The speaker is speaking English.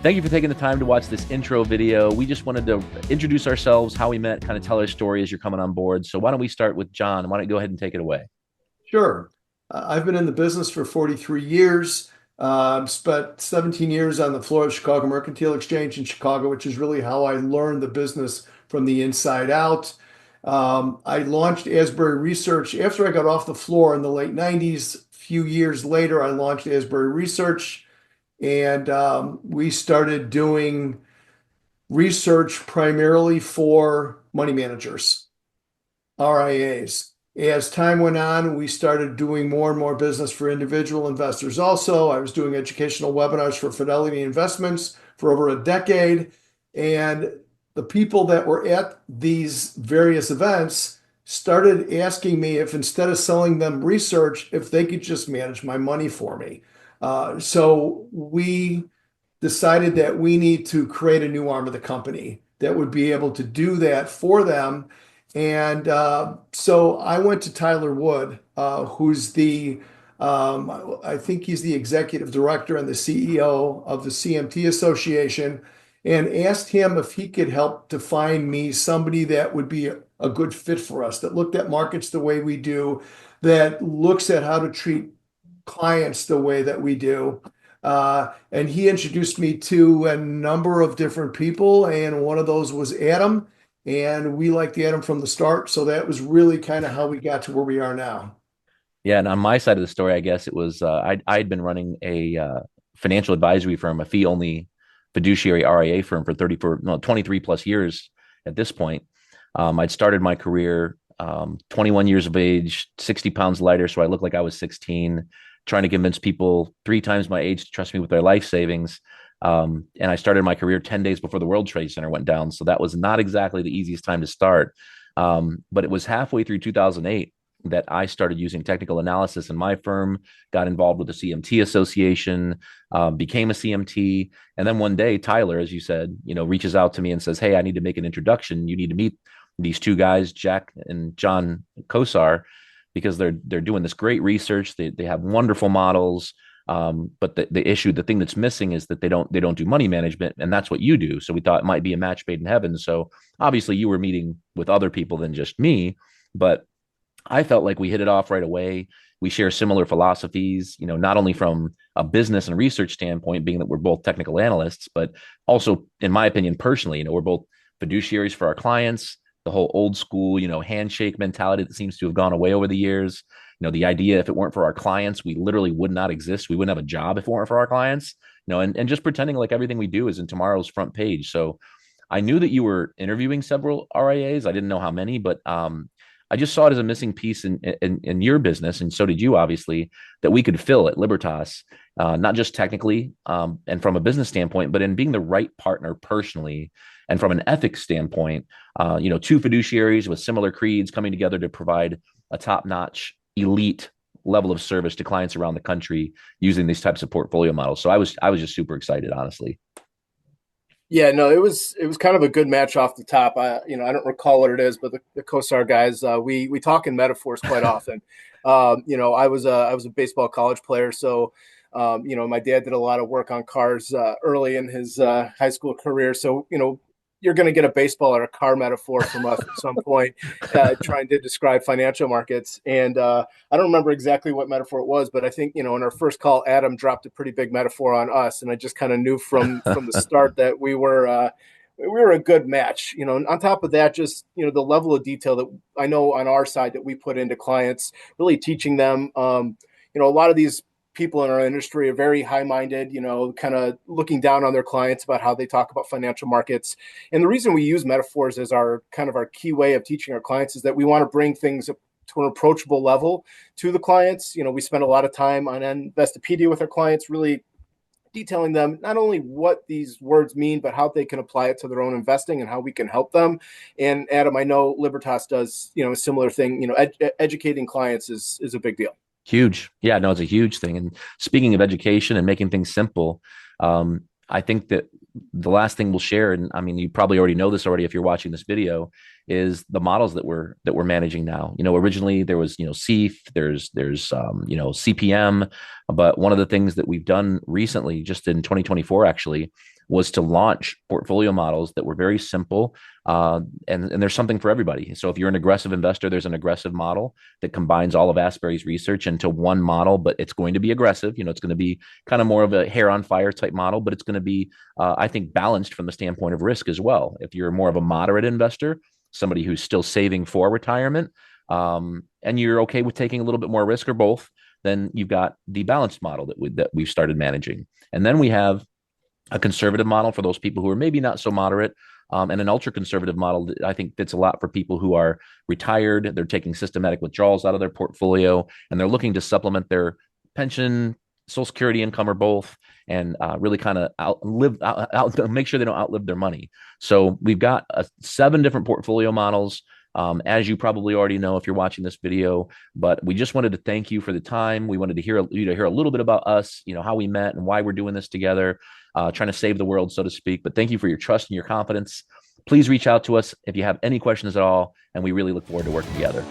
Thank you for taking the time to watch this intro video. We just wanted to introduce ourselves, how we met, kind of tell our story as you're coming on board. So why don't we start with John? Why don't you go ahead and take it away? Sure. I've been in the business for 43 years. Spent 17 years on the floor of Chicago Mercantile Exchange in Chicago, which is really how I learned the business from the inside out. I launched Asbury Research after I got off the floor in the late 90s. A few years later, I launched Asbury Research, and we started doing research primarily for money managers. RIAs. As time went on, we started doing more and more business for individual investors. Also, I was doing educational webinars for Fidelity Investments for over a decade. And the people that were at these various events started asking me if instead of selling them research, if they could just manage my money for me. So we decided that we need to create a new arm of the company that would be able to do that for them. And so I went to Tyler Wood, who's I think he's the executive director and the CEO of the CMT Association, and asked him if he could help to find me somebody that would be a good fit for us, that looked at markets the way we do, that looks at how to treat clients the way that we do. And he introduced me to a number of different people, and one of those was Adam. And we liked Adam from the start. So that was really kind of how we got to where we are now. Yeah, and on my side of the story, I guess it was I'd been running a financial advisory firm, a fee-only fiduciary RIA firm for 23 plus years at this point. I'd started my career 21 years of age, 60 pounds lighter, so I looked like I was 16, trying to convince people 3 times my age to trust me with their life savings. And I started my career 10 days before the World Trade Center went down. So that was not exactly the easiest time to start. But it was halfway through 2008 that I started using technical analysis in my firm, got involved with the CMT Association, became a CMT. And then one day, Tyler, as you said, reaches out to me and says, "Hey, I need to make an introduction. You need to meet these two guys, Jack and John Kosar, because they're doing this great research. They have wonderful models. But the thing that's missing is that they don't do money management, and that's what you do. So we thought it might be a match made in heaven. So obviously you were meeting with other people than just me, but I felt like we hit it off right away. We share similar philosophies, not only from a business and research standpoint, being that we're both technical analysts, but also, in my opinion, personally, we're both fiduciaries for our clients. The whole old school, handshake mentality that seems to have gone away over the years. The idea, if it weren't for our clients, we literally would not exist. We wouldn't have a job if it weren't for our clients, and just pretending like everything we do is in tomorrow's front page. So I knew that you were interviewing several RIAs. I didn't know how many, but I just saw it as a missing piece in your business. And so did you, obviously, that we could fill at Libertas, not just technically and from a business standpoint, but in being the right partner personally. And from an ethics standpoint, two fiduciaries with similar creeds coming together to provide a top-notch elite level of service to clients around the country using these types of portfolio models. So I was just super excited, honestly. Yeah, no, it was kind of a good match off the top. I don't recall what it is, but the COSAR guys, we talk in metaphors quite often. I was a baseball college player, so my dad did a lot of work on cars early in his high school career. So you're going to get a baseball or a car metaphor from us at some point, trying to describe financial markets. And I don't remember exactly what metaphor it was, but I think, in our first call, Adam dropped a pretty big metaphor on us. And I just kind of knew from the start that we were a good match. On top of that, just, the level of detail that I know on our side that we put into clients, really teaching them, a lot of these people in our industry are very high-minded, kind of looking down on their clients about how they talk about financial markets. And the reason we use metaphors as our key way of teaching our clients is that we want to bring things to an approachable level to the clients. We spend a lot of time on Investopedia with our clients, really detailing them not only what these words mean, but how they can apply it to their own investing and how we can help them. And Adam, I know Libertas does, a similar thing. Educating clients is a big deal. Huge. Yeah, no, it's a huge thing. And speaking of education and making things simple, I think that the last thing we'll share, and I mean, you probably already know this already if you're watching this video, is the models that we're managing now. Originally there was, CEIF, there's CPM, but one of the things that we've done recently, just in 2024, actually, was to launch portfolio models that were very simple. And there's something for everybody. So if you're an aggressive investor, there's an aggressive model that combines all of Asbury's research into one model, but it's going to be aggressive. It's going to be kind of more of a hair on fire type model, but it's going to be, I think, balanced from the standpoint of risk as well. If you're more of a moderate investor, somebody who's still saving for retirement, and you're okay with taking a little bit more risk or both, then you've got the balanced model that we've started managing. And then we have a conservative model for those people who are maybe not so moderate, and an ultra conservative model that I think fits a lot for people who are retired. They're taking systematic withdrawals out of their portfolio, and they're looking to supplement their pension, Social Security income, or both, and really kind of make sure they don't outlive their money. So we've got 7 different portfolio models. As you probably already know if you're watching this video, but we just wanted to thank you for the time. We wanted to hear a little bit about us, how we met and why we're doing this together, trying to save the world, so to speak. But thank you for your trust and your confidence. Please reach out to us if you have any questions at all, and we really look forward to working together.